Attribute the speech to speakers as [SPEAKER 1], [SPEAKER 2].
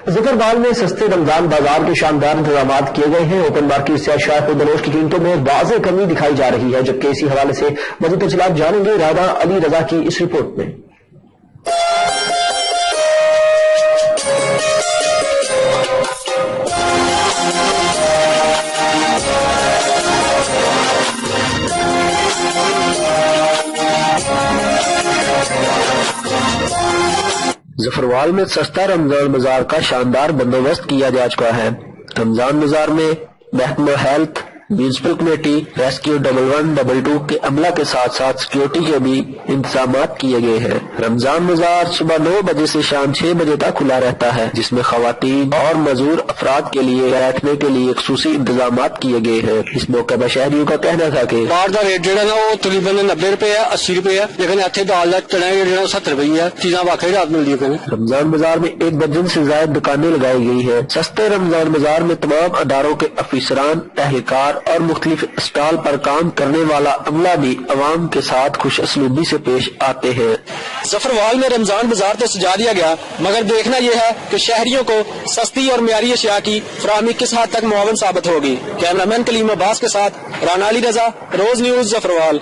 [SPEAKER 1] ظفربال میں سستے رمضان بازار کے شاندار انتظامات کیے گئے ہیں۔ اوپن مارکیٹ سے اشیاء خودروش کی قیمتوں میں واضح کمی دکھائی جا رہی ہے، جبکہ اسی حوالے سے مزید تفصیلات جانیں گے رانا علی رضا کی اس رپورٹ میں۔ ظفربال میں سستا رمضان بازار کا شاندار بندوبست کیا جا چکا ہے۔ رمضان بازار میں محکمہ ہیلتھ، میونسپل کمیٹی، ریسکیو 1112 کے عملہ کے ساتھ ساتھ سیکیورٹی کے بھی انتظامات کیے گئے ہیں۔ رمضان بازار صبح 9 بجے سے شام 6 بجے تک کھلا رہتا ہے، جس میں خواتین اور معذور افراد کے لیے بیٹھنے کے لیے خصوصی انتظامات کیے گئے ہیں۔ اس موقع پر شہریوں کا کہنا تھا کہ
[SPEAKER 2] باہر کا ریٹ جو وہ تقریباً 90 روپے ہے، 80 روپے ہے، لیکن اتنے دال کا چنا جو 70 روپے ہے، چیزاں واقعی رات ملتی ہے۔
[SPEAKER 1] رمضان بازار میں 1 درجن سے زائد دکانیں لگائی گئی ہیں۔ سستے رمضان بازار میں تمام اداروں کے افسران، اہلکار اور مختلف اسٹال پر کام کرنے والا عملہ بھی عوام کے ساتھ خوش اسلوبی سے پیش آتے ہیں۔
[SPEAKER 2] ظفربال میں رمضان بازار تو سجا دیا گیا، مگر دیکھنا یہ ہے کہ شہریوں کو سستی اور معیاری اشیاء کی فراہمی کس حد تک معاون ثابت ہوگی۔ کیمرہ مین کلیم عباس کے ساتھ رانا علی رضا، روز نیوز، ظفربال۔